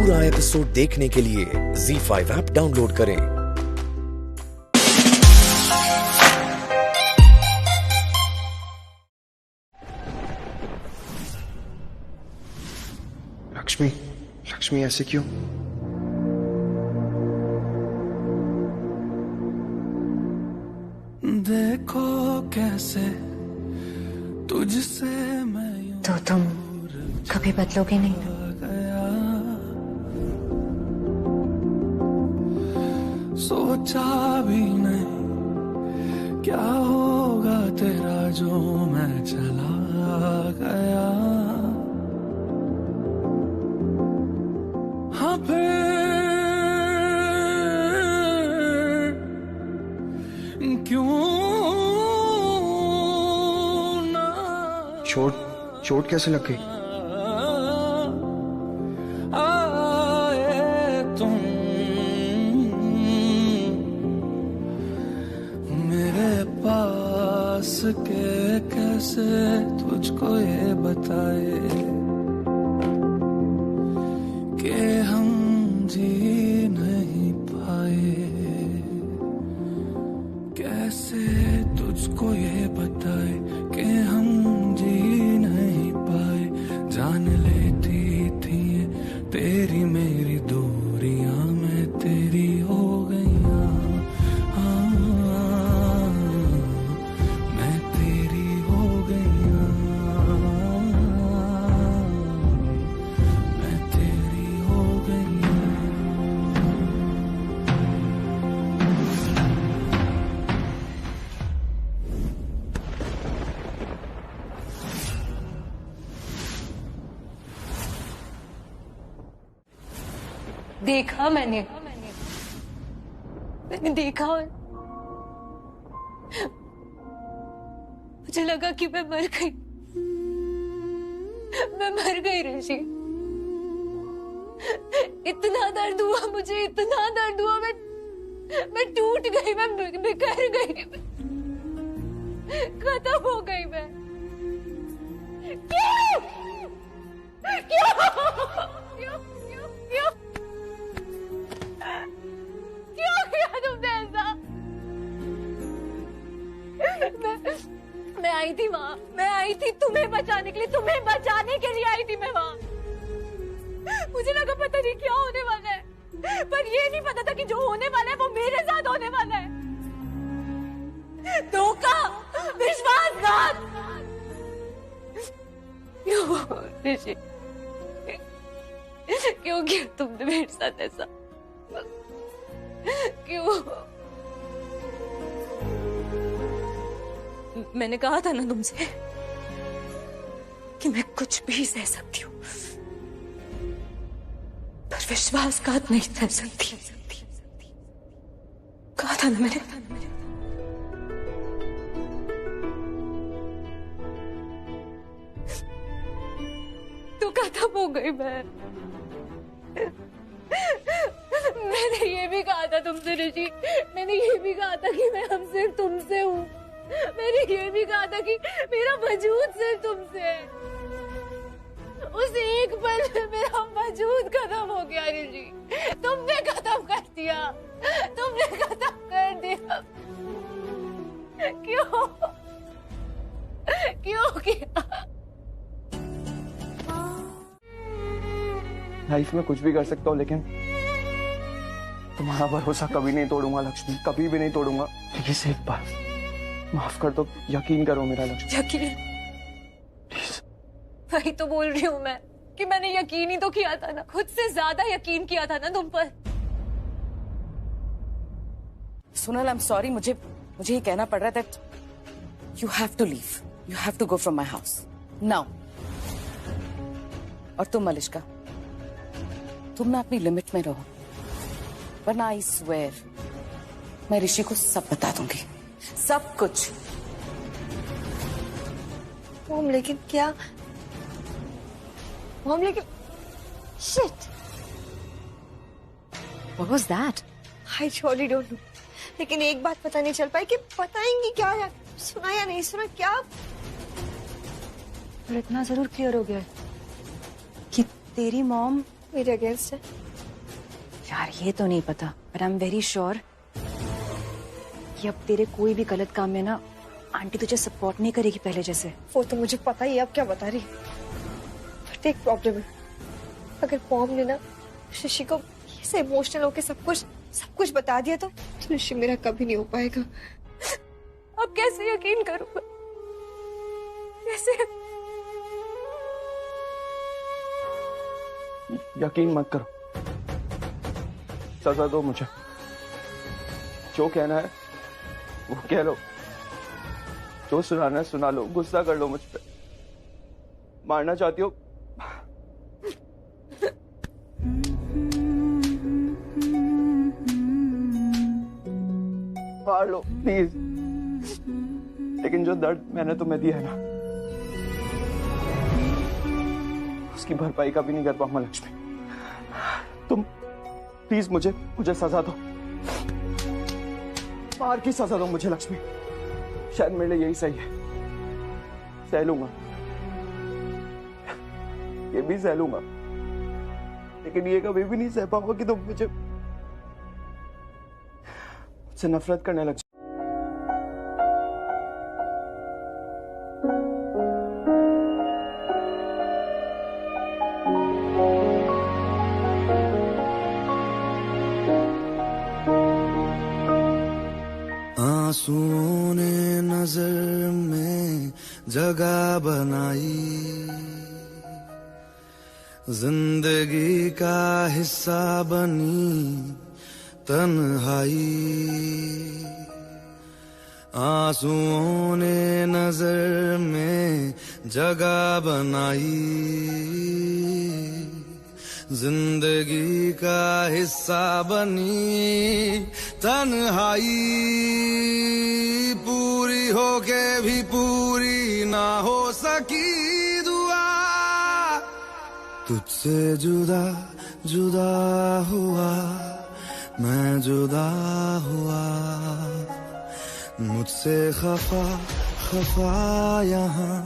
पूरा एपिसोड देखने के लिए ZEE5 ऐप डाउनलोड करें। लक्ष्मी, लक्ष्मी ऐसे क्यों? देखो कैसे तुझसे मैं तो तुम कभी बदलोगे नहीं? गया, सोचा भी नहीं क्या होगा तेरा जो मैं चला गया। हाँ फिर क्यों ना चोट कैसे लग गई? आए तुम मेरे पास के कैसे तुझको ये बताए कि हम जी नहीं पाए। कैसे तुझको ये बताए कि हम जी नहीं पाए। जान लेती थी तेरी मेरी दूरियां में तेरी हो गईयां। हाँ, मैं तेरी हो गईयां। मैं तेरी हो गईयां। देखा मैंने देखा और मुझे लगा कि मैं मर गई ऋषि। इतना दर्द हुआ मुझे, इतना दर्द हुआ। मैं टूट गई, मैं बिखर गई, खत्म हो गई मैं। क्यों क्यों क्यों क्यों क्यों क्यों किया तुमने ऐसा? मैं आई थी वहां, मैं आई थी तुम्हें बचाने के लिए, तुम्हें बचाने के लिए आई थी मैं वहां। मुझे लगा पता नहीं क्या होने वाला है, पर ये नहीं पता था कि जो होने वाला है वो मेरे साथ होने वाला है। धोखा, विश्वासघात। क्यों ऋषि, क्यों किया तुमने मेरे साथ ऐसा? क्यों? मैंने कहा था ना तुमसे कि मैं कुछ भी सह सकती हूँ, पर विश्वासघात नहीं सह सकती। कहा था ना मैंने। तो खत्म हो गई मैंने ये भी कहा था तुमसे ऋषि, मैंने ये भी कहा था कि मैं अब सिर्फ तुमसे हूँ। मैंने ये भी कहा था कि मेरा वजूद सिर्फ तुमसे है। उस एक पल में मेरा वजूद खत्म हो गया ऋषि। तुमने खत्म कर दिया, तुमने खत्म कर दिया। क्यों क्यों किया? लाइफ में कुछ भी कर सकता हूँ, लेकिन तुम्हारा भरोसा कभी नहीं तोड़ूंगा लक्ष्मी, कभी भी नहीं तोड़ूंगा। प्लीज एक बार माफ कर दो, यकीन करो मेरा लक्ष्मी। यकीन? प्लीज। वही तो बोल रही हूँ मैं कि मैंने यकीन ही तो किया था ना, खुद से ज्यादा यकीन किया था ना तुम पर। सोनल, आई एम सॉरी, मुझे ये कहना पड़ रहा है that you have to leave, you have to go from my house now. और तुम मलिश्का, तुम ना अपनी लिमिट में रहो, वरना आई स्वेयर मैं ऋषि को सब बता दूंगी, सब कुछ। मॉम लेकिन क्या? मॉम लेकिन shit, What was that? I surely don't know. लेकिन एक बात पता नहीं चल पाई कि बताएंगी क्या यार, सुना या नहीं सुना क्या? पर इतना जरूर क्लियर हो गया कि तेरी मॉम मेरे अगेंस्ट है? यार ये तो नहीं पता, but I am very sure कि अब तेरे कोई भी गलत काम में ना आंटी तुझे सपोर्ट नहीं करेगी पहले जैसे। वो तो मुझे पता ही है, अब क्या बता रही। बट एक प्रॉब्लम है, अगर मॉम ने ना ऋषि को ऐसे इमोशनल होके सब कुछ बता दिया तो ऋषि मेरा कभी नहीं हो पाएगा। अब कैसे यकीन करूं? कैसे? यकीन मत करो, सजा दो मुझे, जो कहना है वो कह लो, जो सुनाना है सुना लो, गुस्सा कर लो मुझ पे, मारना चाहती हो मार लो प्लीज, लेकिन जो दर्द मैंने तुम्हें दिया है ना, उसकी भरपाई कभी नहीं कर पाऊंगा लक्ष्मी। तुम प्लीज मुझे सजा दो, मार की सजा दो मुझे लक्ष्मी, शायद मेरे लिए यही सही है। सह लूंगा, ये भी सह लूंगा, लेकिन ये कभी भी नहीं सह पाऊंगा कि तुम मुझसे नफरत करने लग जाओ। आंसुओं ने नजर में जगह बनाई, जिंदगी का हिस्सा बनी तन्हाई। आंसुओं ने नजर में जगह बनाई, जिंदगी का हिस्सा बनी तन्हाई। पूरी होके भी पूरी ना हो सकी दुआ, तुझसे जुदा जुदा हुआ मैं, जुदा हुआ मुझसे खफा खफा यहाँ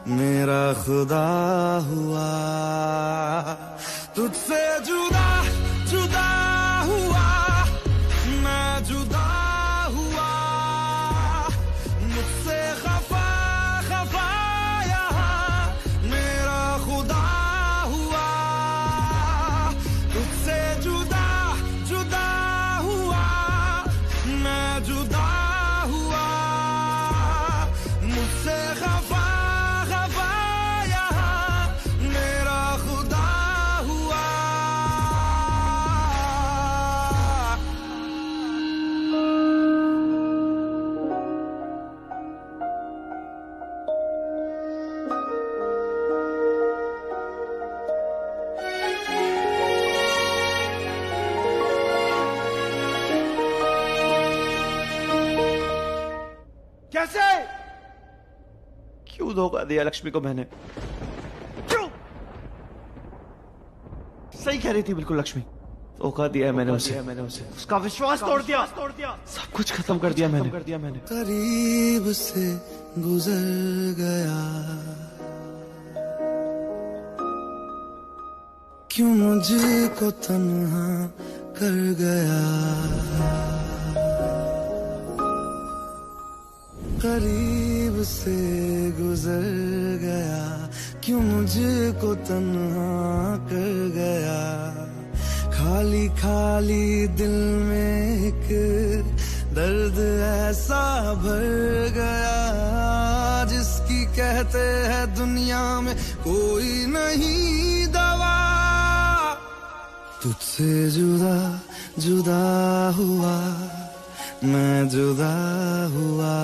मेरा खुदा हुआ। तुझसे जुदा जुदा हुआ मैं, जुदा हुआ मुझसे खफा खफा यहाँ मेरा खुदा हुआ। तुझसे जुदा जुदा हुआ मैं, जुदा हुआ मुझसे खफा खफा यहाँ मेरा खुदा हुआ। कैसे? क्यों धोखा दिया लक्ष्मी को मैंने? क्यों? सही कह रही थी बिल्कुल लक्ष्मी, धोखा दिया है मैंने उसे, उसका विश्वास तोड़ दिया, सब कुछ खत्म कर दिया मैंने। करीब से गुजर गया, क्यों मुझको तन्हा कर गया। करीब से गुजर गया, क्यों मुझको तन्हा कर गया। खाली खाली दिल में एक दर्द ऐसा भर गया, जिसकी कहते हैं दुनिया में कोई नहीं दवा। तुझसे जुदा जुदा हुआ मैं, जुदा हुआ।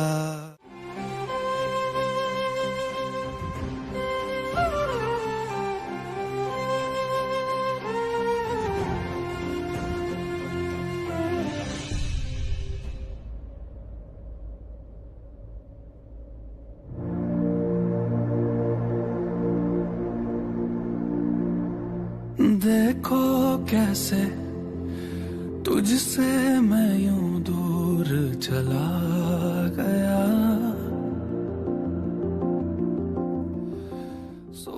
देखो कैसे तुझसे मैं यूं दूर चला गया।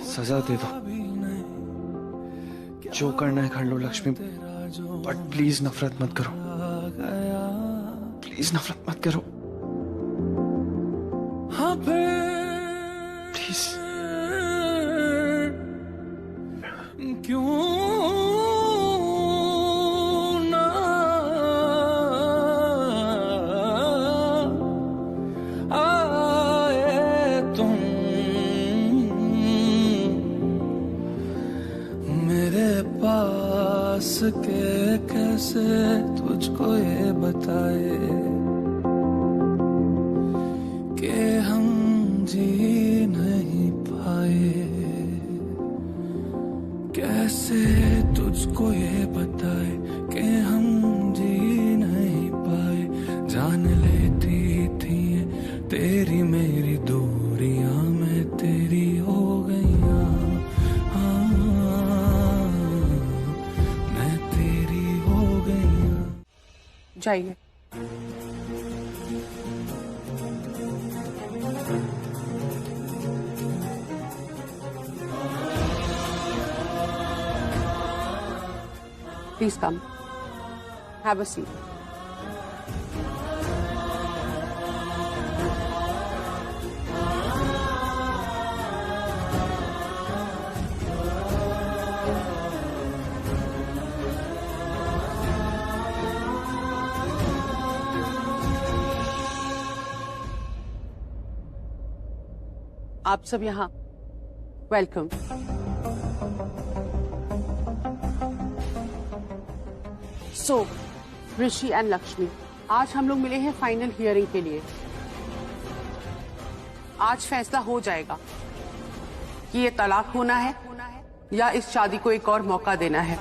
सजा दे दो, जो करना है कर लो लक्ष्मी, बट प्लीज नफरत मत करो, प्लीज नफरत मत करो, प्लीज। क्यों ना आए तुम मेरे पास के, कैसे तुझको ये बताए कि हम जी नहीं पाए, कैसे तुझको ये बताए कि हम जी नहीं पाए। जान लेती थी तेरी मेरी दूरियां में तेरी हो गईयां, हाँ मैं तेरी हो गईयां। जाइए। Please come. Have a seat. आप सब यहाँ welcome. So Rishi and Lakshmi, आज हम लोग मिले हैं फाइनल हियरिंग के लिए। आज फैसला हो जाएगा कि ये तलाक होना है या इस शादी को एक और मौका देना है।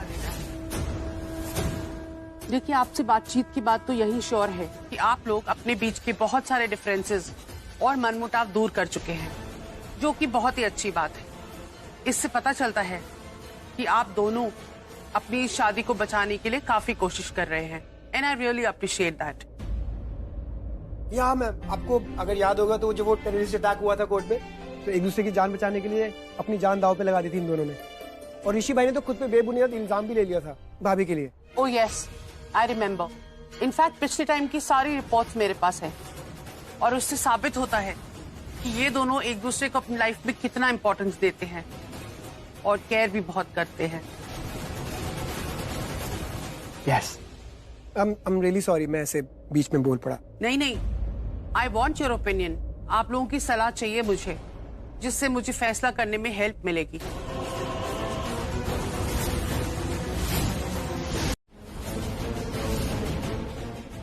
देखिए, आपसे बातचीत की बात तो यही श्योर है कि आप लोग अपने बीच के बहुत सारे डिफरेंसेस और मनमुटाव दूर कर चुके हैं, जो कि बहुत ही अच्छी बात है। इससे पता चलता है कि आप दोनों अपनी इस शादी को बचाने के लिए काफी कोशिश कर रहे हैं, and I really appreciate that. यहाँ मैं आपको अगर याद होगा तो जब वो टेररिस्ट अटैक हुआ था कोर्ट पे, तो एक दूसरे की जान बचाने के लिए अपनी जान दांव पे लगा दी थी इन दोनों ने, और ऋषि भाई ने तो खुद पे बेबुनियाद इल्जाम भी ले लिया था भाभी के लिए। Oh yes, I remember. In fact पिछले टाइम की सारी रिपोर्ट्स मेरे पास है, और उससे साबित होता है कि ये दोनों एक दूसरे को अपनी लाइफ में कितना इंपॉर्टेंस देते हैं और केयर भी बहुत करते हैं। यस, I'm really sorry, मैं ऐसे बीच में बोल पड़ा। नहीं, आई वॉन्ट योर ओपिनियन। आप लोगों की सलाह चाहिए मुझे, जिससे मुझे फैसला करने में हेल्प मिलेगी।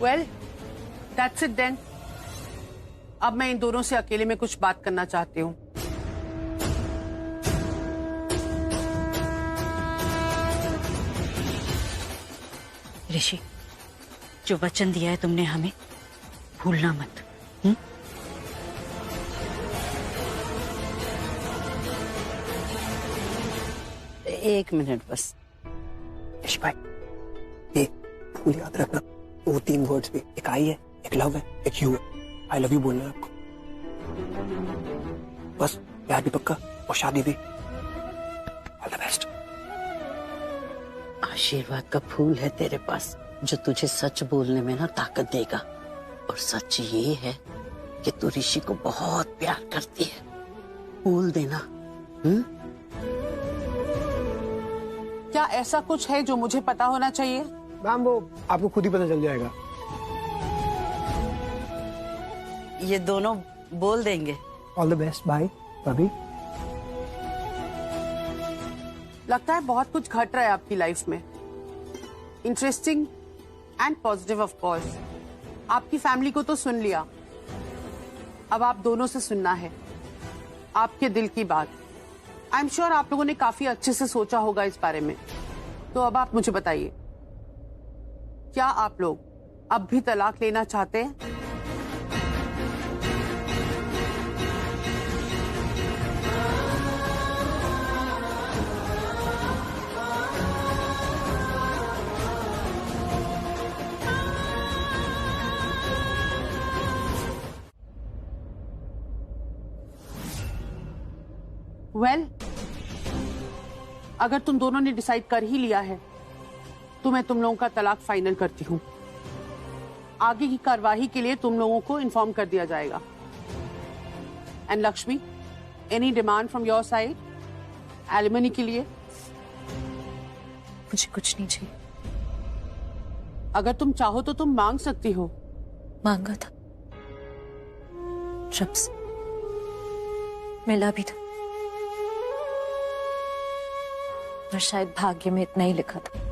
Well, that's it then. अब मैं इन दोनों से अकेले में कुछ बात करना चाहती हूँ। ऋषि, जो वचन दिया है तुमने हमें, भूलना मत। एक मिनट बस। ऋषि भाई, ये भूल याद रखना, वो 3 वर्ड्स भी, एक आई है, एक लव है, एक यू है। आई लव यू बोलना है आपको, बस। प्यार भी पक्का और शादी भी। All the best. आशीर्वाद का फूल है तेरे पास, जो तुझे सच बोलने में ना ताकत देगा। और सच ये है कि तू ऋषि को बहुत प्यार करती है। बोल देना। क्या ऐसा कुछ है जो मुझे पता होना चाहिए? मैम, वो आपको खुद ही पता चल जाएगा। ये दोनों बोल देंगे। All the best. बाय भाभी। लगता है बहुत कुछ घट रहा है आपकी लाइफ में। Interesting and positive of course. आपकी फैमिली को तो सुन लिया, अब आप दोनों से सुनना है आपके दिल की बात। आई एम श्योर आप लोगों ने काफी अच्छे से सोचा होगा इस बारे में। तो अब आप मुझे बताइए, क्या आप लोग अब भी तलाक लेना चाहते हैं? वेल, अगर तुम दोनों ने डिसाइड कर ही लिया है तो मैं तुम लोगों का तलाक फाइनल करती हूँ। आगे की कार्यवाही के लिए तुम लोगों को इन्फॉर्म कर दिया जाएगा। And Lakshmi, any demand from your side alimony के लिए? मुझे कुछ नहीं चाहिए। अगर तुम चाहो तो तुम मांग सकती हो। मांगा था, रब से मिला भी था, और शायद भाग्य में इतना ही लिखा था।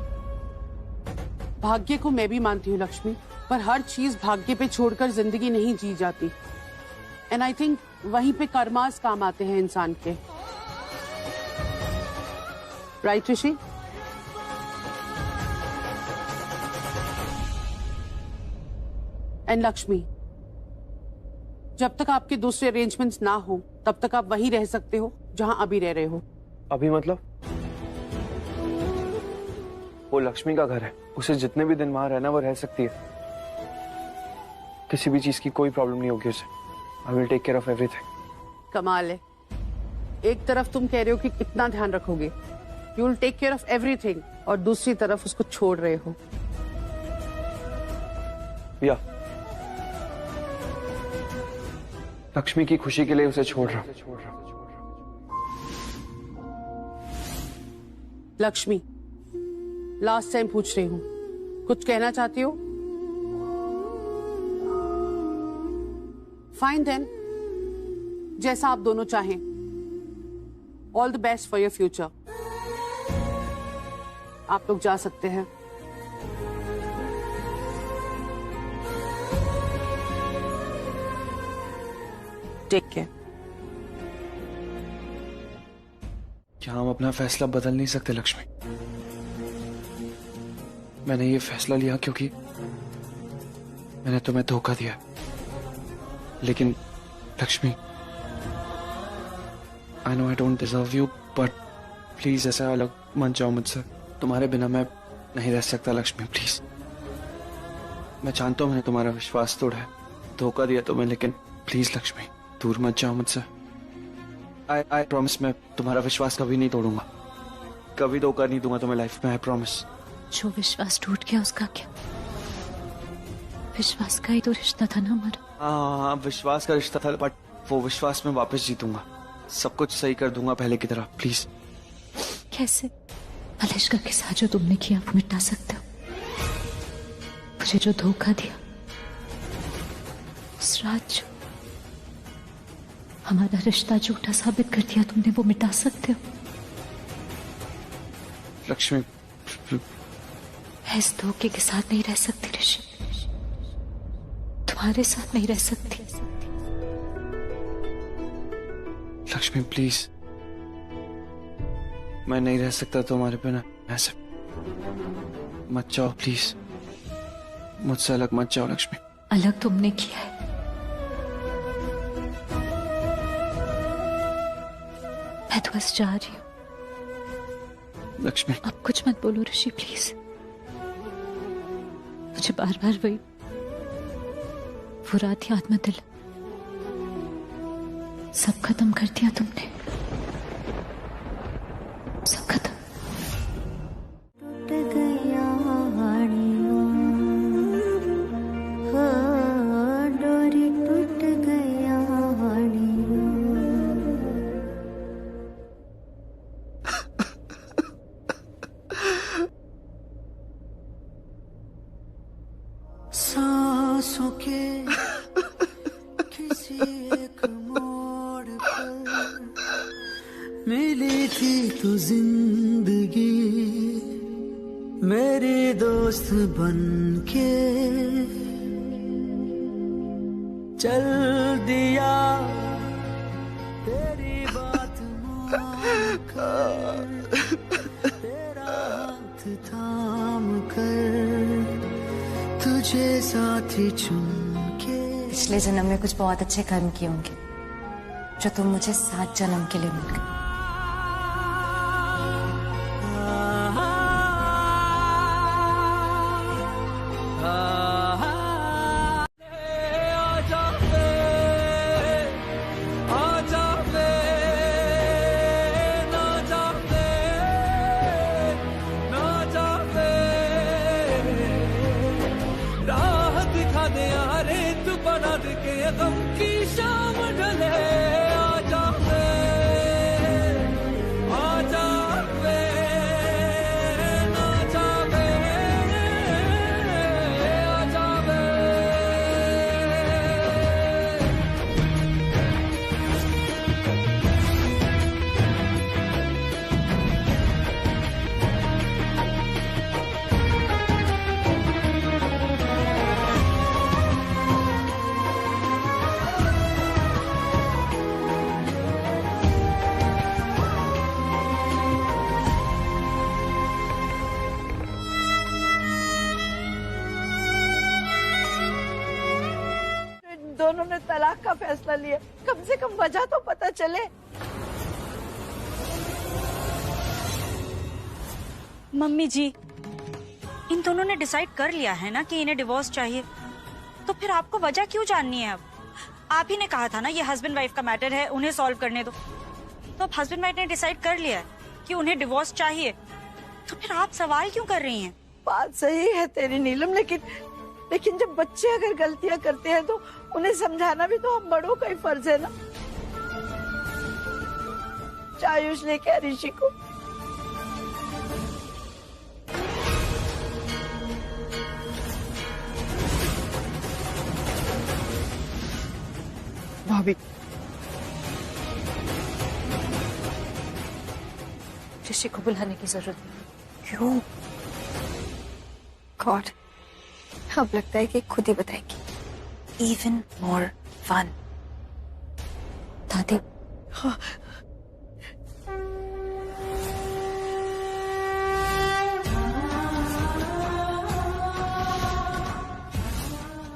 भाग्य को मैं भी मानती हूँ लक्ष्मी, पर हर चीज भाग्य पे छोड़कर जिंदगी नहीं जी जाती। एंड आई थिंक वहीं पे कर्मास काम आते हैं इंसान के। Right Rishi? एंड लक्ष्मी, जब तक आपके दूसरे अरेंजमेंट्स ना हो तब तक आप वहीं रह सकते हो जहां अभी रह रहे हो। अभी मतलब? वो लक्ष्मी का घर है, उसे जितने भी दिन वहां रहना वो रह सकती है। किसी भी चीज की कोई प्रॉब्लम नहीं होगी उसे। I will take care of everything. कमाल है, एक तरफ तुम कह रहे हो कि कितना ध्यान रखोगे, you will take care of everything, और दूसरी तरफ उसको छोड़ रहे हो। या लक्ष्मी की खुशी के लिए उसे छोड़ रहा हूं। लक्ष्मी, लास्ट टाइम पूछ रही हूँ, कुछ कहना चाहती हो? फाइन देन, जैसा आप दोनों चाहें। All the best for your future. आप लोग जा सकते हैं। Take care. क्या हम अपना फैसला बदल नहीं सकते लक्ष्मी? मैंने ये फैसला लिया क्योंकि मैंने तुम्हें धोखा दिया। लेकिन Lakshmi, I know I don't deserve you, but please ऐसा अलग मत जाओ मुझसे। तुम्हारे बिना मैं नहीं रह सकता लक्ष्मी, प्लीज। मैं जानता हूं मैंने तुम्हारा विश्वास तोड़ा है, धोखा दिया तुम्हें, लेकिन प्लीज लक्ष्मी, दूर मत जाओ मुझसे। आई प्रॉमिस, मैं तुम्हारा विश्वास कभी नहीं तोड़ूंगा, कभी धोखा नहीं दूंगा तुम्हें लाइफ में। I promise. जो विश्वास टूट गया उसका क्या? विश्वास का ही तो रिश्ता था ना हमारा। हाँ, विश्वास का रिश्ता था, बट वो विश्वास मैं वापस जीतूंगा, सब कुछ सही कर दूंगा पहले की तरह, प्लीज। कैसे? मलेश्का के साथ जो तुमने किया वो मिटा सकते हो? मुझे जो धोखा दिया, उस रात जो हमारा रिश्ता झूठा साबित कर दिया तुमने, वो मिटा सकते हो? लक्ष्मी, मैं इस धोखे के साथ नहीं रह सकती ऋषि, तुम्हारे साथ नहीं रह सकती। लक्ष्मी प्लीज, मैं नहीं रह सकता तुम्हारे बिना। ऐसे मत जाओ प्लीज, मुझसे अलग मत जाओ लक्ष्मी। अलग तुमने किया है, मैं तो बस जा रही हूँ। लक्ष्मी अब कुछ मत बोलो ऋषि प्लीज, मुझे बार बार वही वो रात याद मत दिला। सब खत्म कर दिया तुमने, सब खत्म। टूट गया डोरी, टूट गया सांसों के किसी एक मोड़ पर मिली थी तो जिंदगी मेरी दोस्त बनके, चल दिया तेरी बात मानकर, तेरा हाथ थाम कर तुझे साथी चुन के। पिछले जन्म में कुछ बहुत अच्छे कर्म किए होंगे जो तुम मुझे 7 जन्म के लिए मिल गए। पलट के गम की शाम ढले आजा वे ना जावे आजा वे। दोनों ने तलाक का फैसला लिया, कम से कम वजह तो पता चले। मम्मी जी, इन दोनों ने डिसाइड कर लिया है ना कि इन्हें डिवोर्स चाहिए, तो फिर आपको वजह क्यों जाननी है? अब आप ही ने कहा था ना ये हस्बैंड वाइफ का मैटर है, उन्हें सॉल्व करने दो। तो अब हस्बैंड वाइफ ने डिसाइड कर लिया है कि उन्हें डिवोर्स चाहिए, तो फिर आप सवाल क्यों कर रही हैं? बात सही है तेरी नीलम, लेकिन जब बच्चे अगर गलतियां करते हैं तो उन्हें समझाना भी तो हम बड़ों का ही फर्ज है ना। आयुष लेके आ ऋषि को। भाभी, ऋषि को बुलाने की जरूरत नहीं। क्यों? गॉड, अब लगता है कि खुद ही बताएगी। Even more fun. दादी, हाँ।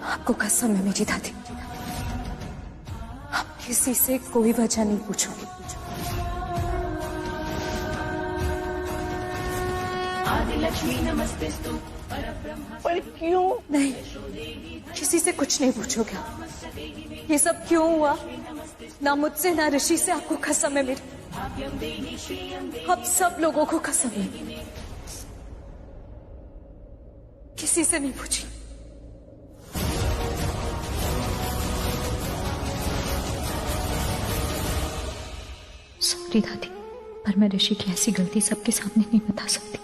आपको कसम है मेरी दादी, आप किसी से कोई वजह नहीं पूछोगे। आदिलक्ष्मी नमस्तेस्तु। पर क्यों? नहीं, किसी से कुछ नहीं पूछोगे आप। ये सब क्यों हुआ? ना मुझसे ना ऋषि से, आपको कसम है मेरी। आप सब लोगों को कसम है, किसी से नहीं पूछी। सॉरी दादी, पर मैं ऋषि की ऐसी गलती सबके सामने नहीं बता सकती।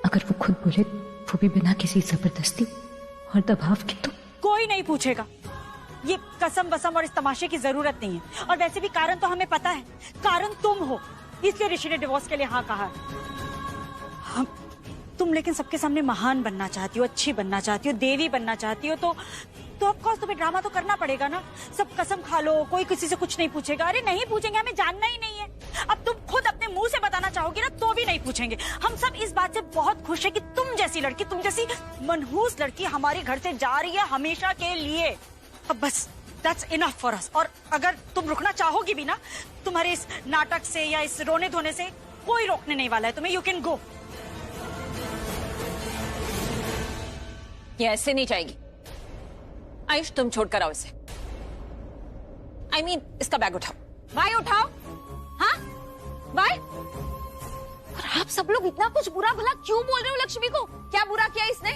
अगर वो खुद बोले, वो भी बिना किसी जबरदस्ती और दबाव के, तो कोई नहीं पूछेगा। ये कसम वसम और इस तमाशे की जरूरत नहीं है। और वैसे भी कारण तो हमें पता है, कारण तुम हो, इसलिए ऋषि ने डिवोर्स के लिए हाँ कहा है। तुम लेकिन सबके सामने महान बनना चाहती हो, अच्छी बनना चाहती हो, देवी बनना चाहती हो, तो ऑफ कोर्स तुम्हें ड्रामा तो करना पड़ेगा ना। सब कसम खा लो, कोई किसी से कुछ नहीं पूछेगा। अरे नहीं पूछेंगे, हमें जानना ही नहीं है। अब तुम खुद अपने मुंह से बताना चाहोगी ना, तो भी नहीं पूछेंगे। हम सब इस बात से बहुत खुश है कि तुम जैसी लड़की, तुम जैसी मनहूस लड़की हमारे घर से जा रही है हमेशा के लिए। अब बस that's enough for us। और अगर तुम रुकना चाहोगी भी ना, तुम्हारे इस नाटक से या इस रोने धोने से कोई रोकने नहीं वाला है तुम्हें। You can go. ये ऐसे नहीं जाएगी। आयुष, तुम छोड़ कर आओ इसे। I mean, इसका बैग उठाओ। भाई उठाओ। हाँ भाई। और आप सब लोग इतना कुछ बुरा भला क्यों बोल रहे हो लक्ष्मी को? क्या बुरा किया इसने?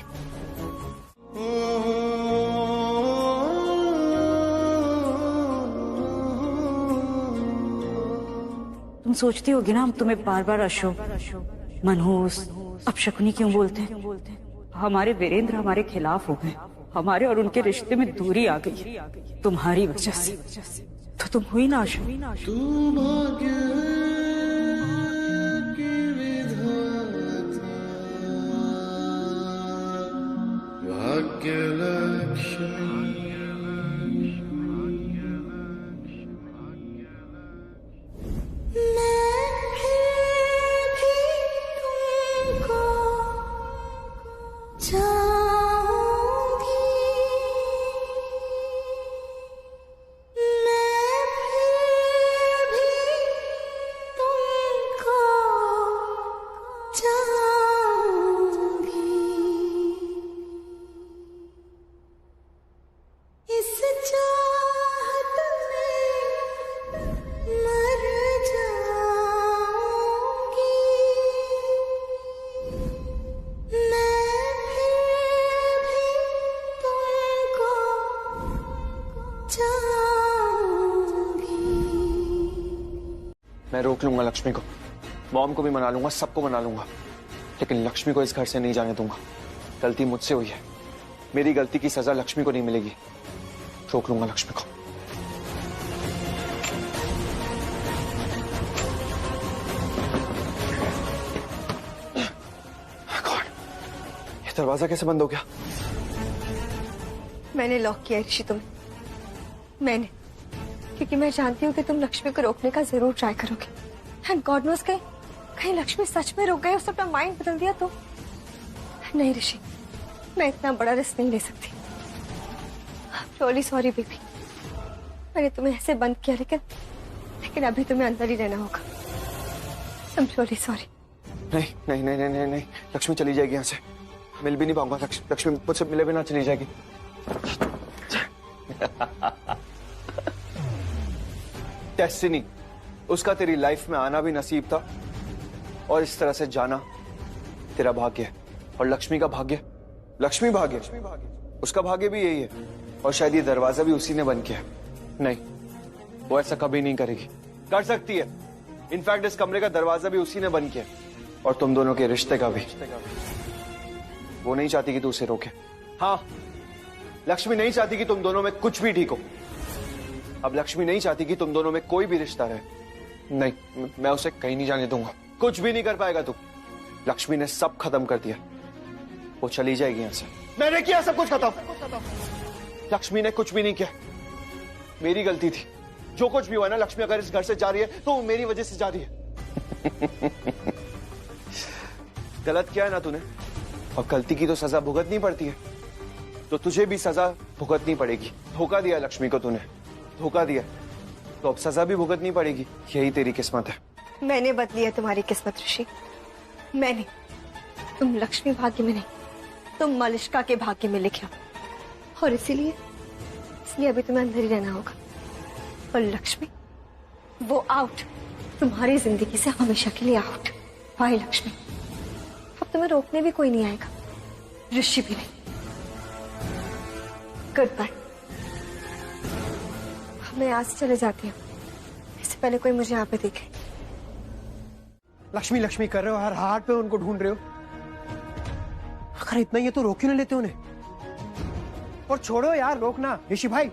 तुम सोचती होगी ना हम तुम्हें बार बार अशोक, मनहूस, अपशकुनी क्यों बोलते हैं? हमारे वीरेंद्र हमारे खिलाफ हो गए, हमारे और उनके रिश्ते में दूरी आ गई तुम्हारी वजह से। तो तुम हुई ना अशोक। मैं रोक लूंगा लक्ष्मी को, मॉम को भी मना लूंगा, सबको मना लूंगा, लेकिन लक्ष्मी को इस घर से नहीं जाने दूंगा। गलती मुझसे हुई है, मेरी गलती की सजा लक्ष्मी को नहीं मिलेगी। रोक लूंगा लक्ष्मी को। ये दरवाजा कैसे बंद हो गया? मैंने लॉक किया ऋषि तुम्हें, मैंने, क्योंकि मैं जानती हूँ कि तुम लक्ष्मी को रोकने का जरूर ट्राई करोगे। एंड गॉड नोस कहीं लक्ष्मी सच में रुक गई, उसने अपना माइंड बदल दिया तो। नहीं ऋषि, मैं इतना बड़ा रिस्क नहीं ले सकती। रियली सॉरी बेबी, मैंने तुम्हें ऐसे बंद किया, लेकिन अभी तुम्हें अंदर ही रहना होगा। I am really sorry. नहीं नहीं नहीं नहीं नहीं नहीं, लक्ष्मी चली जाएगी यहाँ से, मिल भी नहीं पाऊंगा। लक्ष्मी मुझसे मिले बिना चली जाएगी। डेस्टिनी, उसका तेरी लाइफ में आना भी नसीब था और इस तरह से जाना तेरा भाग्य है। और लक्ष्मी का भाग्य, लक्ष्मी भाग्य, उसका भाग्य भी यही है। और शायद ये दरवाजा भी उसी ने बंद किया। नहीं, वो ऐसा कभी नहीं करेगी। कर सकती है, इनफैक्ट इस कमरे का दरवाजा भी उसी ने बंद किया, और तुम दोनों के रिश्ते का भी। वो नहीं चाहती कि तू उसे रोके। हाँ, लक्ष्मी नहीं चाहती कि तुम दोनों में कुछ भी ठीक हो। अब लक्ष्मी नहीं चाहती कि तुम दोनों में कोई भी रिश्ता रहे। नहीं, मैं उसे कहीं नहीं जाने दूंगा। कुछ भी नहीं कर पाएगा तू। लक्ष्मी ने सब खत्म कर दिया, वो चली जाएगी यहां से। मैंने किया सब कुछ खत्म, लक्ष्मी ने कुछ भी नहीं किया। मेरी गलती थी। जो कुछ भी हुआ ना, लक्ष्मी अगर इस घर से जा रही है तो वो मेरी वजह से जा रही है। गलत किया है ना तूने, और गलती की तो सजा भुगतनी पड़ती है, तो तुझे भी सजा भुगतनी पड़ेगी। धोखा दिया लक्ष्मी को तूने, धोखा दिया, तो अब सजा भी भुगतनी पड़ेगी। यही तेरी किस्मत है। मैंने बदली है तुम्हारी किस्मत ऋषि, मैंने। तुम लक्ष्मी भाग्य में नहीं, तुम मलिष्का के भाग्य में लिखे हो, और इसलिए अभी तुम्हें अंदर ही रहना होगा। और लक्ष्मी, वो आउट, तुम्हारी जिंदगी से हमेशा के लिए आउट। बाय लक्ष्मी, अब तुम्हें रोकने भी कोई नहीं आएगा, ऋषि भी नहीं। Goodbye. मैं आज से चले जाती हूँ, इससे पहले कोई मुझे यहाँ पे देखे। लक्ष्मी लक्ष्मी कर रहे हो, हर हाथ पे उनको ढूंढ रहे हो। अगर इतना ही है तो रोक क्यों नहीं लेते उन्हें? और छोड़ो यार, रोकना। ऋषि भाई,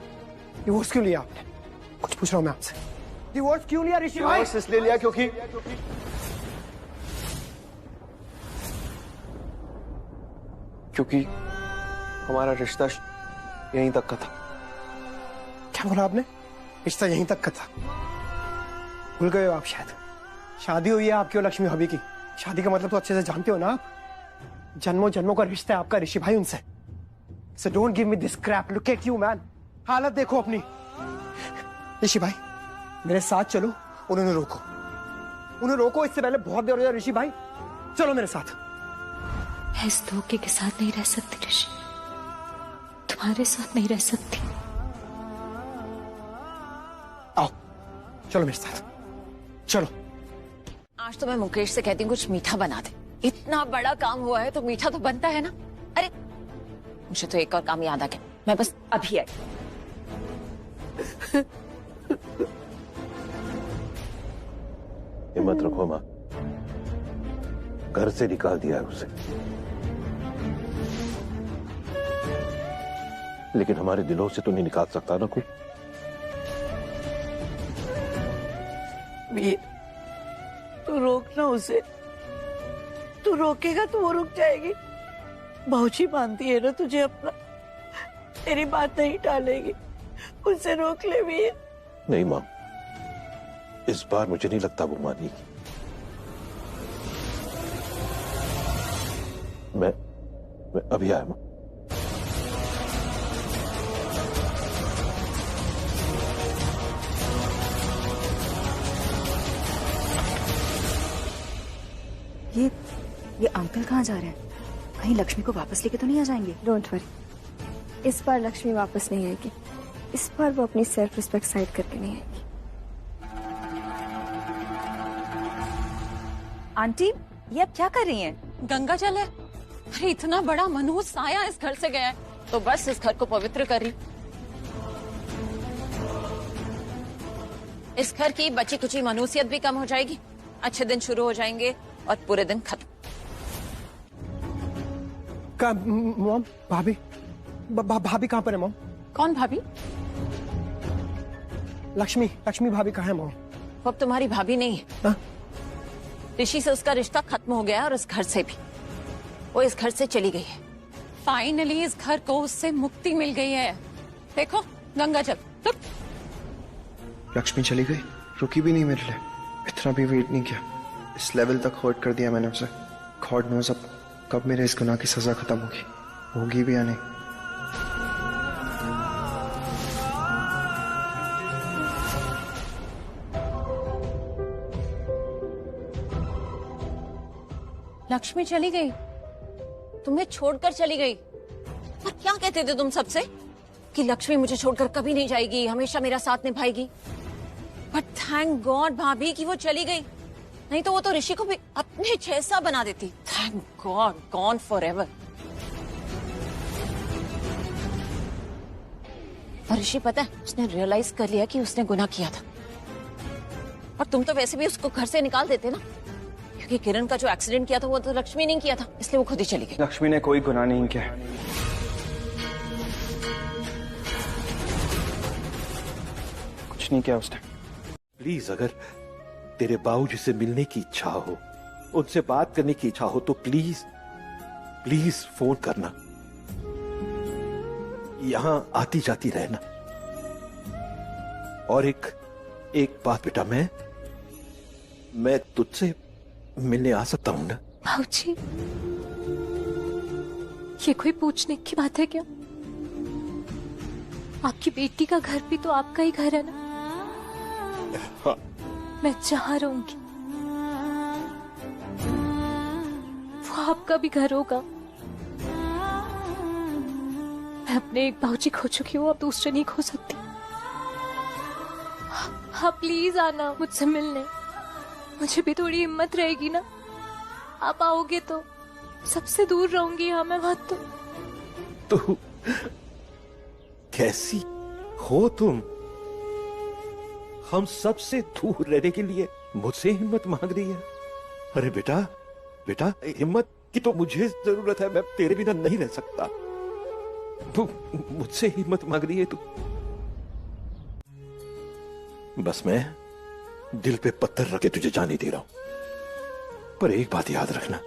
डिवोर्स क्यों लिया आपने? कुछ पूछ रहा हूं मैं आपसे, डिवोर्स क्यों लिया ऋषि भाई? डिवोर्स इसलिए लिया क्योंकि हमारा रिश्ता यहीं तक का था। क्या बोला आपने? रिश्ता यहीं तक का था? भूल गए हो आप शायद। शादी हुई है आपकी और लक्ष्मी भाभी की। शादी का मतलब तो अच्छे से जानते हो ना आप। जन्मों जन्मों का रिश्ता है आपका ऋषि भाई उनसे। So don't give me this crap. Look at you, man. हालत देखो अपनी। ऋषि भाई, मेरे साथ चलो, उन्हें रोको। उन्हें रोको, इससे पहले बहुत देर हो जाए। ऋषि भाई, चलो मेरे साथ। मैं इस धोखे के साथ नहीं रह सकती ऋषि, तुम्हारे साथ नहीं रह सकती। आओ, चलो मेरे साथ, चलो। आज तो मैं मुकेश से कहती हूँ कुछ मीठा बना दे। इतना बड़ा काम हुआ है तो मीठा तो बनता है ना। अरे मुझे तो एक और काम याद आ गया, मैं बस अभी आई। हिम्मत रखो माँ, घर से निकाल दिया है उसे, लेकिन हमारे दिलों से तो नहीं निकाल सकता ना कोई। वीर, तू रोकना उसे। तू रोकेगा तो वो रुक जाएगी। भाऊजी मानती है ना तुझे अपना, तेरी बात नहीं टालेगी। उसे रोक ले वीर। नहीं माँ, इस बार मुझे नहीं लगता वो मानेगी। मैं अभी आया माँ। ये अंकल कहाँ जा रहे हैं? कहीं लक्ष्मी को वापस लेके तो नहीं आ जाएंगे? डोंट वरी, इस बार लक्ष्मी वापस नहीं आएगी। इस बार वो अपनी सेल्फ रिस्पेक्ट साइड करके नहीं आएगी। आंटी, ये अब क्या कर रही हैं? गंगा जल है। अरे इतना बड़ा मनहूस साया इस घर से गया है, तो बस इस घर को पवित्र कर रही। इस घर की बची कुची मनुसियत भी कम हो जाएगी, अच्छे दिन शुरू हो जाएंगे और पूरे दिन खत्म। मॉम, भाभी भाभी कहाँ पर है मॉम? कौन भाभी? लक्ष्मी भाभी कहाँ है मॉम? वो अब तुम्हारी भाभी नहीं है। ऋषि से उसका रिश्ता खत्म हो गया और उस घर से भी। वो इस घर से चली गई है। फाइनली इस घर को उससे मुक्ति मिल गई है। देखो गंगा जल। लक्ष्मी चली गई, रुकी भी नहीं मेरे लिए, इतना भी वेट नहीं किया। इस लेवल तक हर्ट कर दिया मैंने उसे। गॉड नोज़ अब कब मेरे इस गुनाह की सजा खत्म होगी भी या नहीं। लक्ष्मी चली गई, तुम्हें छोड़कर चली गई। और क्या कहते थे तुम सबसे कि लक्ष्मी मुझे छोड़कर कभी नहीं जाएगी, हमेशा मेरा साथ निभाएगी। बट थैंक गॉड भाभी कि वो चली गई, नहीं तो वो तो ऋषि को भी अपने जैसा बना देती। Thank God, gone forever. और ऋषि पता है, उसने रियलाइज कर लिया कि उसने गुनाह किया था। और तुम तो वैसे भी उसको घर से निकाल देते ना, क्योंकि किरण का जो एक्सीडेंट किया था वो तो लक्ष्मी ने किया था, इसलिए वो खुद ही चली गई। लक्ष्मी ने कोई गुनाह नहीं किया। कुछ नहीं किया उसने। प्लीज, अगर तेरे बाबूजी से मिलने की इच्छा हो, उनसे बात करने की इच्छा हो, तो प्लीज फोन करना। यहां आती जाती रहना। और एक बात बेटा, मैं तुझसे मिलने आ सकता हूं ना? बाबूजी, ये कोई पूछने की बात है क्या? आपकी बेटी का घर भी तो आपका ही घर है ना? हाँ। मैं जहां रहूंगी वो आपका भी घर होगा। मैं अपने एक बाबूजी खो चुकी हूँ, अब दूसरे नहीं खो सकती। आप प्लीज आना मुझसे मिलने, मुझे भी थोड़ी हिम्मत रहेगी ना। आप आओगे तो सबसे दूर रहूंगी यहाँ मैं बहुत। तो कैसी हो तुम? हम सबसे दूर रहने के लिए मुझसे हिम्मत मांग रही है? अरे बेटा हिम्मत की तो मुझे जरूरत है। मैं तेरे बिना नहीं रह सकता। तू मुझसे हिम्मत मांग रही है तू। बस मैं दिल पे पत्थर रख के तुझे जाने दे रहा हूं। पर एक बात याद रखना,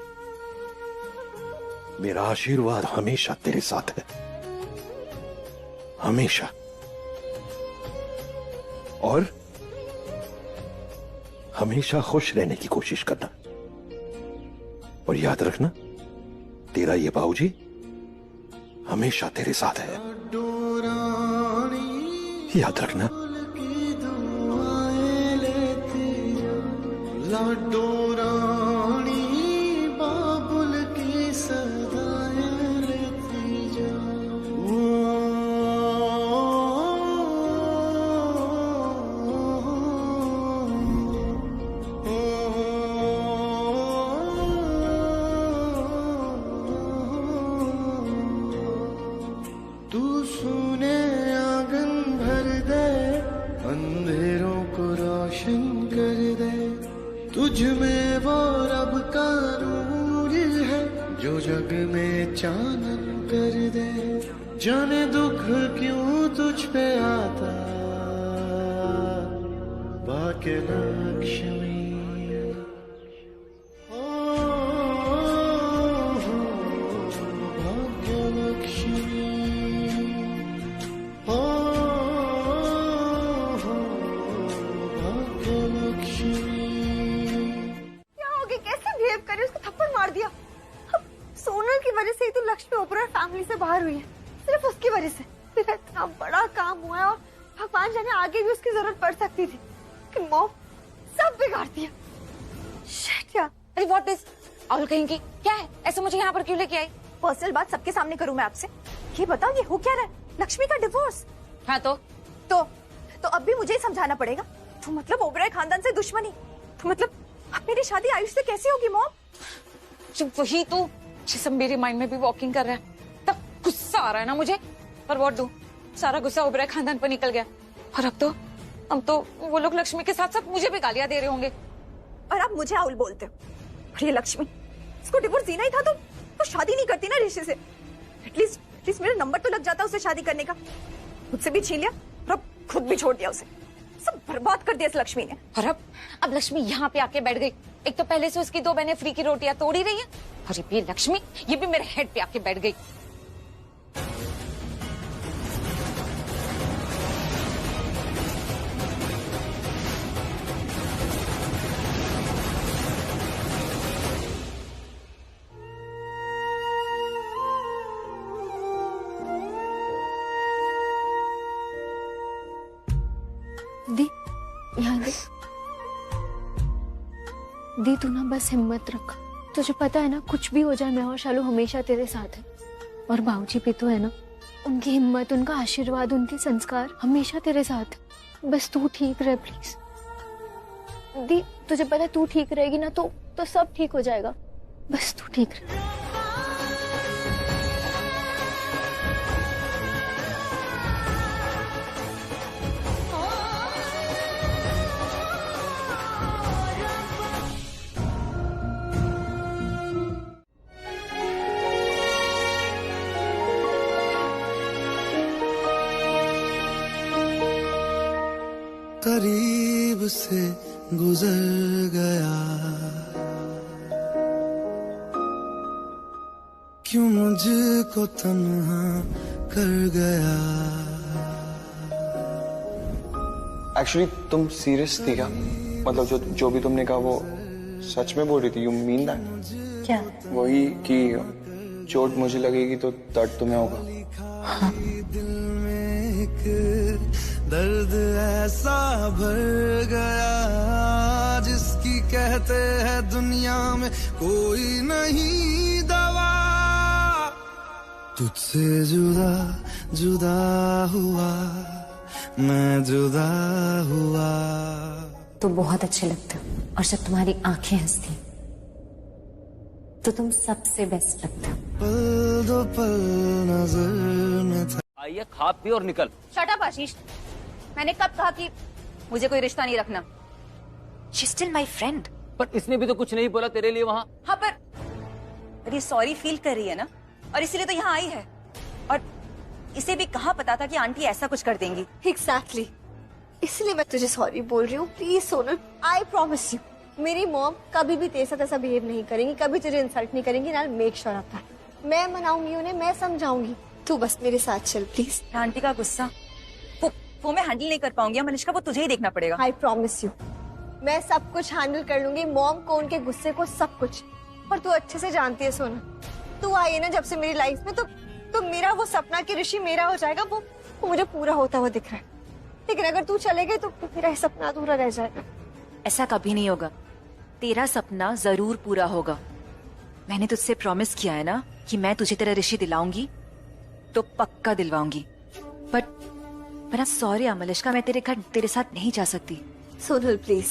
मेरा आशीर्वाद हमेशा तेरे साथ है, हमेशा। और हमेशा खुश रहने की कोशिश करना। और याद रखना, तेरा ये बाबूजी हमेशा तेरे साथ है। याद रखना। लाडो रानी बाबुल की सदाएं लेती जाओ। तू सुने आंगन भर दे, अंधेरों को रोशन कर दे। तुझ में वो रब का नूर है जो जग में चानन कर दे। जाने दुख क्यों तुझ पे आता, भाग्य लक्ष्मी। भाग्य लक्ष्मी। भाग्य लक्ष्मी। उसको थप्पड़ मार दिया। अब सोनल की वजह से ही तो लक्ष्मी ओबरॉय फैमिली से बाहर हुई है, सिर्फ उसकी वजह से। मेरा इतना बड़ा काम हुआ है और भगवान जाने आगे भी उसकी जरूरत पड़ सकती थी कि मॉम सब बिगाड़ दिया। शिट यार। अरे व्हाट इज और कहेंगी क्या है? ऐसे मुझे यहाँ पर क्यों लेके आई? पर्सनल बात सबके सामने करूं मैं आपसे? ये बताओ, ये हो क्या रहा है? लक्ष्मी का डिवोर्स। हाँ तो अब भी मुझे ही समझाना पड़ेगा? तो मतलब ओबरॉय खानदान से दुश्मनी? तो मतलब अब मेरी शादी आयुष से कैसे होगी मॉम? वही तो जिसम मेरे माइंड में भी वॉकिंग कर रहा है। तब गुस्सा आ रहा है ना मुझे, पर व्हाट डू, सारा गुस्सा ओबरॉय खानदान पर निकल गया। और अब तो अब तो वो लोग लक्ष्मी के साथ साथ मुझे भी गालियां दे रहे होंगे। और आप मुझे आउल बोलते हो। और ये लक्ष्मी, इसको डिवोर्स देना ही था तो शादी नहीं करती ना ऋषि से। एटलीस्ट मेरा नंबर तो लग जाता उसे शादी करने का। मुझसे भी छीन लिया और अब खुद भी छोड़ दिया उसे। सब बर्बाद कर दिया इस लक्ष्मी ने। और अब लक्ष्मी यहाँ पे आके बैठ गई। एक तो पहले से उसकी 2 बहनें फ्री की रोटियां तोड़ ही रही है, और ये लक्ष्मी ये भी मेरे हेड पे आके बैठ गई। दी, यहाँ दे। दी तू ना बस हिम्मत रख। तुझे पता है ना, कुछ भी हो जाए मैं और शालू हमेशा तेरे साथ है। और बाबूजी भी तो है ना, उनकी हिम्मत, उनका आशीर्वाद, उनके संस्कार हमेशा तेरे साथ है। बस तू ठीक रहे प्लीज। दी तुझे पता है, तू ठीक रहेगी ना तो सब ठीक हो जाएगा। बस तू ठीक रहे। करीब से गुजर गया, क्यों मुझको तन्हा कर गया। एक्चुअली तुम सीरियस थी क्या? मतलब जो भी तुमने कहा वो सच में बोल रही थी? You mean that? क्या? वही कि चोट मुझे लगेगी तो दर्द तुम्हें होगा। हाँ। दिल में एक दर्द ऐसा भर गया, जिसकी कहते हैं दुनिया में कोई नहीं दवा। तुझसे जुदा जुदा हुआ, मैं जुदा हुआ। तुम बहुत अच्छे लगते हो, और जब तुम्हारी आंखें हंसती तो तुम सबसे बेस्ट लगते हो। पल दो पल नजर में था। आइए खा पी और निकल। शट अप आशीष, मैंने कब कहा कि मुझे कोई रिश्ता नहीं रखना? She's still my friend. पर इसने भी तो कुछ नहीं बोला तेरे लिए वहाँ। हाँ पर ये सॉरी फील कर रही है ना, और इसीलिए तो यहाँ आई है। और इसे भी कहाँ पता था कि आंटी ऐसा कुछ कर देंगी। एग्जैक्टली, इसलिए मैं तुझे सॉरी बोल रही हूँ। Please Sonal, I promise you, मेरी मॉम कभी भी तेरे साथ ऐसा बिहेव नहीं करेंगी, कभी तुझे इंसल्ट नहीं करेंगी। ना मेक श्योर आता है, मैं मनाऊंगी उन्हें, मैं समझाऊंगी। तू बस मेरे साथ चल प्लीज। आंटी का गुस्सा वो मैं हैंडल नहीं कर पाऊंगी मनीषा, वो तुझे ही देखना पड़ेगा। आई प्रॉमिस यू, मैं सब कुछ हैंडल कर लूंगी, मॉम को, उनके गुस्से को, सब कुछ। और तू अच्छे से जानती है सोना, तू आई है ना जब से मेरी लाइफ में, तो मेरा वो सपना कि ऋषि मेरा हो जाएगा, वो मुझे पूरा होता हुआ दिख रहा है। लेकिन अगर तू चले गई तो मेरा सपना अधूरा रह जाएगा। ऐसा कभी नहीं होगा, तेरा सपना जरूर पूरा होगा। मैंने तुझसे प्रॉमिस किया है ना कि मैं तुझे तेरा ऋषि दिलाऊंगी, तो पक्का दिलवाऊंगी। बट सॉरी मलिष्का, मैं तेरे घर तेरे साथ नहीं जा सकती। सोनल प्लीज,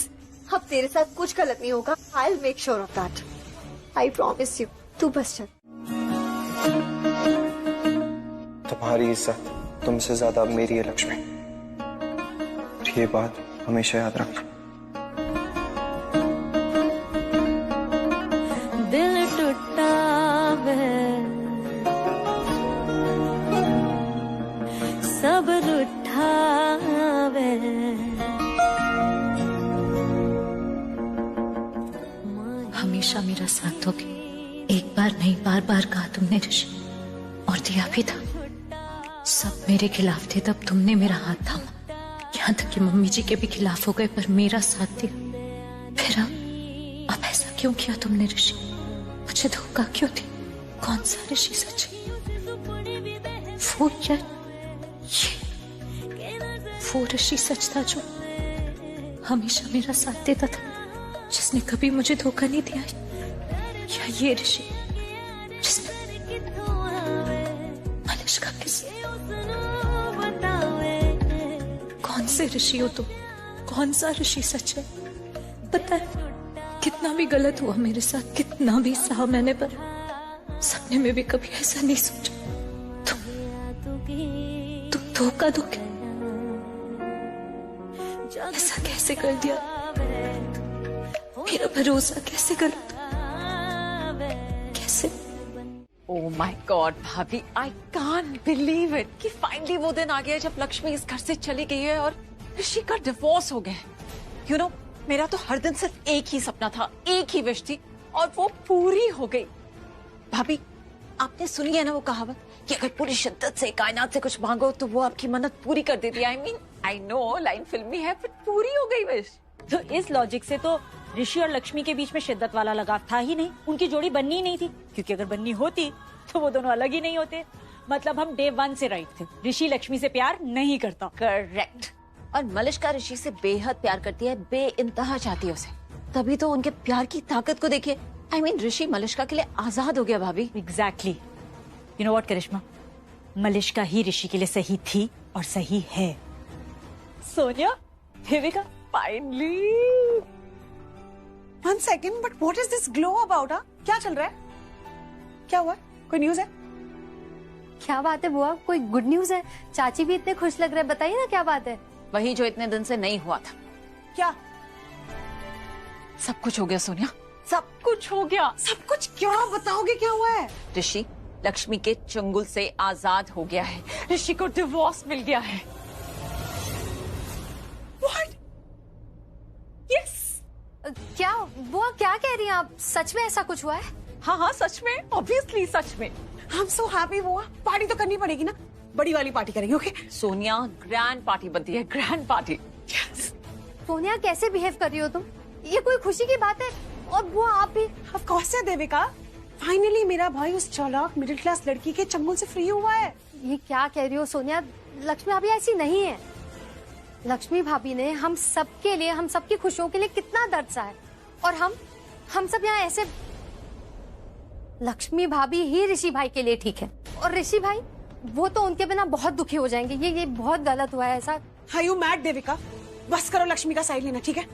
अब तेरे साथ कुछ गलत नहीं होगा। I will make sure of that, I promise you. तू बस चल। तुम्हारी इज्जत तुमसे ज्यादा अब मेरी है लक्ष्मी, ये बात हमेशा याद रखना। दिल टूटा सब रूठा हमेशा मेरा साथ दोगे। एक बार नहीं, बार बार कहा तुमने ऋषि, और दिया भी था। सब मेरे खिलाफ थे, तब तुमने मेरा हाथ थामा। यहाँ तक कि मम्मी जी के भी खिलाफ हो गए, पर मेरा साथ दिया। फिर अब ऐसा क्यों किया तुमने ऋषि? मुझे धोखा क्यों दी? कौन सा ऋषि सच है? वो या वो ऋषि सच था जो हमेशा मेरा साथ देता था, जिसने कभी मुझे धोखा नहीं दिया? या ये ऋषि जिसने मलिष्का किस? कौन से ऋषि हो तुम? कौन सा ऋषि सच है? पता है कितना भी गलत हुआ मेरे साथ, कितना भी सहा मैंने, पर सपने में भी कभी ऐसा नहीं सोचा तुम धोखा दोगे। ऐसा कैसे कर दिया? मेरा भरोसा कैसे कर कैसे? ओह माय गॉड भाभी, आई कांट बिलीव इट कि फाइनली वो दिन आ गया जब लक्ष्मी इस घर से चली गई है और ऋषि का डिवोर्स हो गया। यू नो, मेरा तो हर दिन सिर्फ एक ही सपना था, एक ही विश थी और वो पूरी हो गई। भाभी, आपने सुनी है ना वो कहावत कि अगर पूरी शिद्दत से कायनात से कुछ मांगो तो वो आपकी मन्नत पूरी कर देती है। आई नो लाइन फिल्मी है पर पूरी हो गई विश। तो इस लॉजिक से तो ऋषि और लक्ष्मी के बीच में शिद्दत वाला लगाव था ही नहीं, उनकी जोड़ी बननी ही नहीं थी, क्योंकि अगर बननी होती तो वो दोनों अलग ही नहीं होते। मतलब हम डे 1 से राइट थे, ऋषि लक्ष्मी से प्यार नहीं करता। करेक्ट। और मलिष्का ऋषि से बेहद प्यार करती है, बेइंतहा चाहती है उसे, तभी तो उनके प्यार की ताकत को देखिए। ऋषि मलिष्का के लिए आजाद हो गया भाभी। एग्जैक्टली। यू नो व्हाट करिश्मा, मलिष्का ही ऋषि के लिए सही थी और सही है। Sonia, Devika, finally. 1 second, but what is this glow about? क्या चल रहा है? क्या हुआ? कोई न्यूज है? क्या बात है बुआ, कोई गुड न्यूज है? चाची भी इतने खुश लग रहे हैं, बताइए ना क्या बात है? वही जो इतने दिन से नहीं हुआ था। क्या? सब कुछ हो गया सोनिया, सब कुछ हो गया। सब कुछ क्या? बताओगे क्या हुआ है? ऋषि लक्ष्मी के चंगुल से आजाद हो गया है, ऋषि को डिवोर्स मिल गया है। What? Yes. क्या बुआ क्या कह रही हैं आप? सच में ऐसा कुछ हुआ है? हाँ सच में, ऑब्वियसली सच में। I'm so happy बुआ। पार्टी तो करनी पड़ेगी ना, बड़ी वाली पार्टी करेंगे। ओके सोनिया, ग्रैंड पार्टी बनती है, ग्रैंड पार्टी। सोनिया कैसे बिहेव कर रही हो तुम? ये कोई खुशी की बात है? और बुआ आप भी? ऑफ कोर्स है देविका, फाइनली मेरा भाई उस चालाक मिडिल क्लास लड़की के चंगुल से फ्री हुआ है। ये क्या कह रही हो सोनिया? लक्ष्मी भाभी ऐसी नहीं है। लक्ष्मी भाभी ने हम सबके लिए, हम सबकी खुशियों के लिए कितना दर्द सहा है, और हम सब यहाँ ऐसे। लक्ष्मी भाभी ही ऋषि भाई के लिए ठीक है, और ऋषि भाई वो तो उनके बिना बहुत दुखी हो जाएंगे। ये बहुत गलत हुआ है ऐसा। Are you mad Devika? बस करो लक्ष्मी का साइड लेना, ठीक है?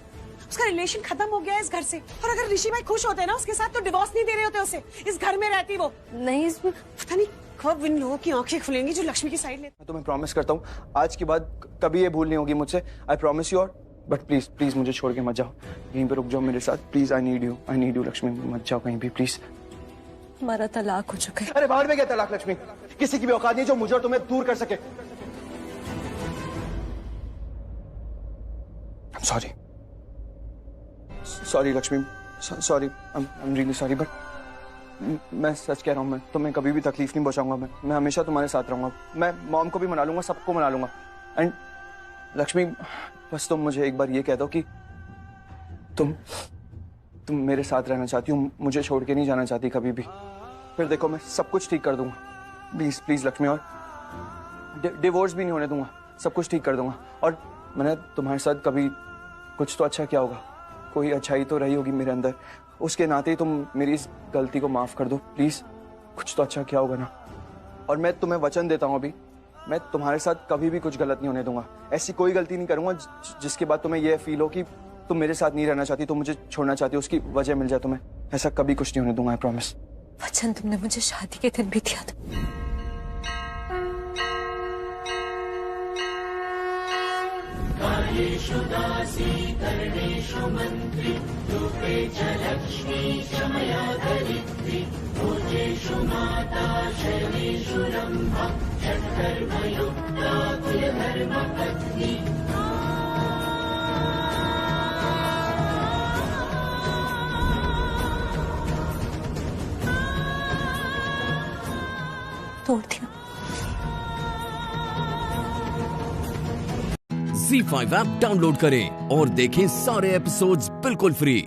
उसका रिलेशन खत्म हो गया है इस घर से, और अगर ऋषि भाई खुश होते ना उसके साथ तो डिवोर्स नहीं दे रहे होते उसे, इस घर में रहती वो। नहीं, इसमें पता नहीं कब इन लोगों की आंखें खुलेंगी जो लक्ष्मी की साइड लेते। मैं तुम्हें प्रॉमिस करता हूँ आज के बाद कभी ये भूल नहीं होगी मुझसे। I promise you. और बट प्लीज प्लीज मुझे छोड़ के मत जाओ, यहीं पे रुक जाओ मेरे साथ please. I need you Lakshmi, मत जाओ कहीं भी प्लीज। हमारा तलाक हो चुका है। अरे बाहर में क्या तलाक लक्ष्मी? किसी की भी औकात नहीं जो मुझे और तुम्हें दूर कर सके। Sorry Lakshmi, sorry, I am really sorry, but मैं सच कह रहा हूँ, मैं तुम्हें कभी भी तकलीफ नहीं पहुंचाऊंगा। मैं हमेशा तुम्हारे साथ रहूंगा। मैं मॉम को भी मना लूंगा, सबको मना लूंगा। एंड लक्ष्मी, बस तुम मुझे एक बार ये कह दो कि तुम मेरे साथ रहना चाहती हो, मुझे छोड़ के नहीं जाना चाहती कभी भी। फिर देखो मैं सब कुछ ठीक कर दूंगा। प्लीज प्लीज लक्ष्मी, और डिवोर्स भी नहीं होने दूंगा, सब कुछ ठीक कर दूंगा। और मैंने तुम्हारे साथ कभी कुछ तो अच्छा किया होगा, कोई अच्छाई तो रही होगी मेरे अंदर, उसके नाते ही तुम मेरी इस गलती को माफ कर दो प्लीज। कुछ तो अच्छा किया होगा ना। और मैं तुम्हें वचन देता हूँ अभी, मैं तुम्हारे साथ कभी भी कुछ गलत नहीं होने दूंगा। ऐसी कोई गलती नहीं करूंगा जिसके बाद तुम्हें यह फील हो कि तुम मेरे साथ नहीं रहना चाहती, तुम मुझे छोड़ना चाहती हो, उसकी वजह मिल जाए तुम्हें। ऐसा कभी कुछ नहीं होने दूंगा, आई प्रॉमिस। वचन तुमने मुझे शादी के दिन भी दिया था। कार्येषु दासी कर्णेषु मन्त्री रूपे च लक्ष्मी क्षमया धरित्री भोजेषु माता शयनेषु रम्भा षट्कर्मयुक्ता कुलधर्मपत्नी। तोड़ दिया। ZEE5 ऐप डाउनलोड करें और देखें सारे एपिसोड्स बिल्कुल फ्री।